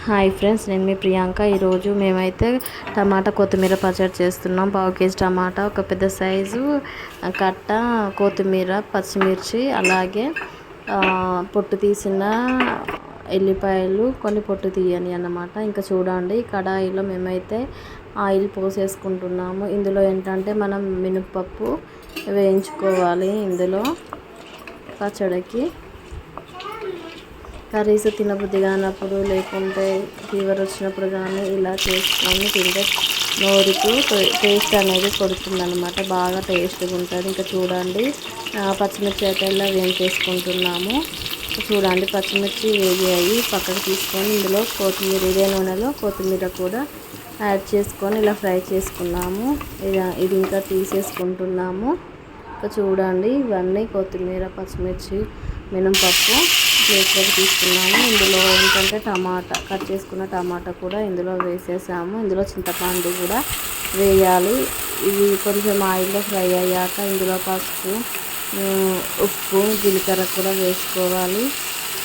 Hi friends, నేను మీ ప్రియాంక. ఈరోజు మేమైతే టమాటా కొత్తిమీర పచ్చడి చేస్తున్నాం. పావు కేజీ టమాటా, ఒక పెద్ద సైజు కట్ట కొత్తిమీర, పచ్చిమిర్చి, అలాగే పొట్టు తీసిన ఎల్లిపాయలు, కొన్ని పొట్టు తీయని అన్నమాట. ఇంకా చూడండి, కడాయిలో మేమైతే ఆయిల్ పోసేసుకుంటున్నాము. ఇందులో ఏంటంటే మనం మినపప్పు వేయించుకోవాలి. ఇందులో పచ్చడికి కర్రీస్ తినబుద్ధి కానప్పుడు, లేకుంటే ఫీవర్ వచ్చినప్పుడు కానీ ఇలా చేసుకొని తింటే నోరుకు టేస్ట్ అనేది కొడుతుందన్నమాట. బాగా టేస్ట్గా ఉంటుంది. ఇంకా చూడండి, పచ్చిమిర్చి అయితే ఇలా వేయించేసుకుంటున్నాము. చూడండి, పచ్చిమిర్చి వేగాయి. పక్కకు తీసుకొని ఇందులో కొత్తిమీర, ఇదే నూనెలో కొత్తిమీర కూడా యాడ్ చేసుకొని ఇలా ఫ్రై చేసుకున్నాము. ఇది ఇంకా తీసేసుకుంటున్నాము. ఇంకా చూడండి, ఇవన్నీ కొత్తిమీర, పచ్చిమిర్చి, మినపప్పు ప్లేట్లోకి తీసుకున్నాము. ఇందులో ఏంటంటే టమాటా, కట్ చేసుకున్న టమాటా కూడా ఇందులో వేసేసాము. ఇందులో చింతపండు కూడా వేయాలి. ఇవి కొంచెం ఆయిల్లో ఫ్రై అయ్యాక ఇందులో పసుపు, ఉప్పు, జీలకర్ర కూడా వేసుకోవాలి.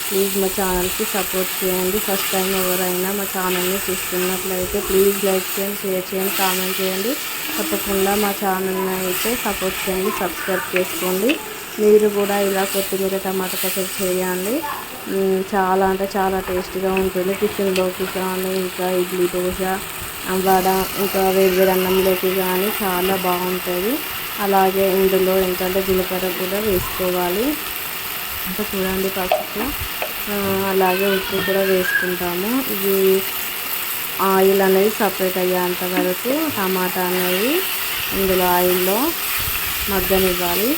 ప్లీజ్ మా ఛానల్కి సపోర్ట్ చేయండి. ఫస్ట్ టైం ఎవరైనా మా ఛానల్ని చూస్తున్నట్లయితే ప్లీజ్ లైక్ చేయండి, షేర్ చేయండి, కామెంట్ చేయండి. తప్పకుండా మా ఛానల్ని అయితే సపోర్ట్ చేయండి, సబ్స్క్రైబ్ చేసుకోండి. మీరు కూడా ఇలా కొత్తిమీర టమాటా పచ్చడి చేయండి. చాలా అంటే చాలా టేస్టీగా ఉంటుంది. టిఫిన్లోకి కానీ, ఇంకా ఇడ్లీ, దోశ, వడ, ఇంకా వేడివేడి అన్నంలోకి కానీ చాలా బాగుంటుంది. అలాగే ఇందులో ఏంటంటే జీలకర్ర కూడా వేసుకోవాలి. ఇంకా చూడండి, పసుపు, అలాగే ఉప్పు కూడా వేసుకుంటాము. ఇది ఆయిల్ అనేది సపరేట్ అయ్యేంత వరకు టమాటా అనేది ఇందులో ఆయిల్లో మగ్గనివ్వాలి.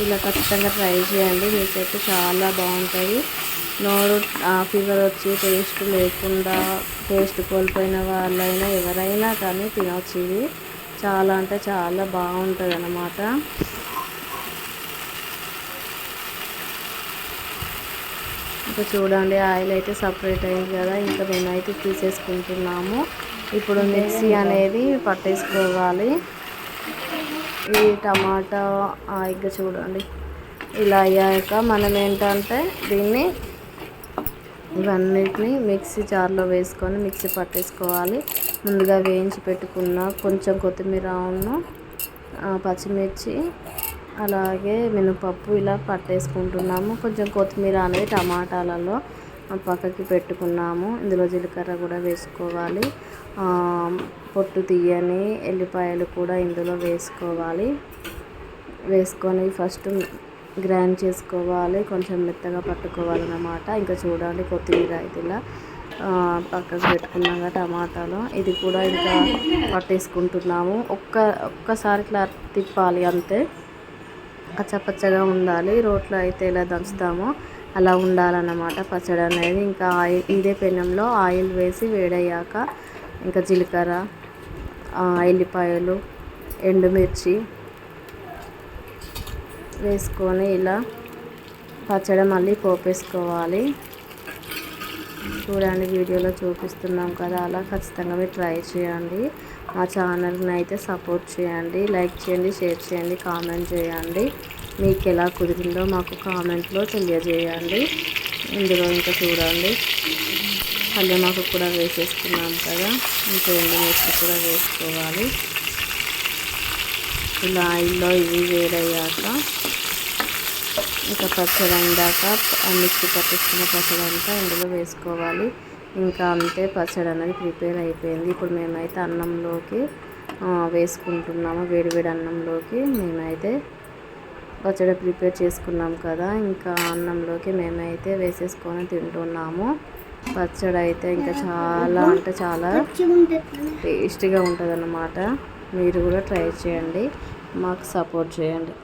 ఇలా ఖచ్చితంగా ట్రై చేయండి, మీకైతే చాలా బాగుంటుంది. నోరు ఫీవర్ వచ్చి టేస్ట్ లేకుండా, టేస్ట్ కోల్పోయిన వాళ్ళైనా ఎవరైనా కానీ తినవచ్చు. ఇది చాలా అంటే చాలా బాగుంటుంది అన్నమాట. ఇంకా చూడండి, ఆయిల్ అయితే సపరేట్ అయ్యింది కదా. ఇంకా మేమైతే తీసేసుకుంటున్నాము. ఇప్పుడు మిక్సీ అనేది పట్టేసుకోవాలి. ఈ టమాటా ఇంకా చూడండి, ఇలా అయ్యాక మనం ఏంటంటే దీన్ని ఇవన్నిటిని మిక్సీ జార్లో వేసుకొని మిక్సీ పట్టేసుకోవాలి. ముందుగా వేయించి పెట్టుకున్న కొంచెం కొత్తిమీర, పచ్చిమిర్చి, అలాగే మినపప్పు ఇలా పట్టేసుకుంటున్నాము. కొంచెం కొత్తిమీర అనేది టమాటాలలో పక్కకి పెట్టుకున్నాము. ఇందులో జీలకర్ర కూడా వేసుకోవాలి. పొట్టు తీయని ఎల్లిపాయలు కూడా ఇందులో వేసుకోవాలి. వేసుకొని ఫస్ట్ గ్రైండ్ చేసుకోవాలి, కొంచెం మెత్తగా పట్టుకోవాలన్నమాట. ఇంకా చూడండి, కొత్తిమీర అయితే ఇలా పక్కకు పెట్టుకున్నాక టమాటాలో ఇది కూడా ఇంకా పట్టేసుకుంటున్నాము. ఒక్కసారి ఇట్లా తిప్పాలి అంతే. పచ్చగా ఉండాలి. రోట్లో అయితే ఎలా దంచుతామో అలా ఉండాలన్నమాట పచ్చడి అనేది. ఇంకా ఇదే పెనంలో ఆయిల్ వేసి వేడయ్యాక ఇంకా జీలకర్ర, ఎల్లిపాయలు, ఎండుమిర్చి వేసుకొని ఇలా పచ్చడి మళ్ళీ పోపేసుకోవాలి. చూడండి, వీడియోలో చూపిస్తున్నాం కదా, అలా ఖచ్చితంగా మీరు ట్రై చేయండి. మా ఛానల్ని అయితే సపోర్ట్ చేయండి, లైక్ చేయండి, షేర్ చేయండి, కామెంట్ చేయండి. మీకు ఎలా కుదిరిందో మాకు కామెంట్లో తెలియజేయండి. ఇందులో ఇంకా చూడండి, కల్యామాకు కూడా వేసేసుకున్నాం కదా. ఇంకా ఎండుమిర్చి కూడా వేసుకోవాలి. ఇలా ఆయిల్లో ఇవి వేడయ్యాక ఇంకా పచ్చడి అయిందాక మిక్సీ పట్టించుకున్న పచ్చడి అంతా ఇందులో వేసుకోవాలి. ఇంకా అంతే, పచ్చడి అనేది ప్రిపేర్ అయిపోయింది. ఇప్పుడు మేమైతే అన్నంలోకి వేసుకుంటున్నాము. వేడివేడి అన్నంలోకి మేమైతే పచ్చడి ప్రిపేర్ చేసుకున్నాం కదా, ఇంకా అన్నంలోకి మేమైతే వేసేసుకొని తింటున్నాము. పచ్చడి అయితే ఇంకా చాలా అంటే చాలా టేస్టీగా ఉంటుంది అన్నమాట. మీరు కూడా ట్రై చేయండి, మాకు సపోర్ట్ చేయండి.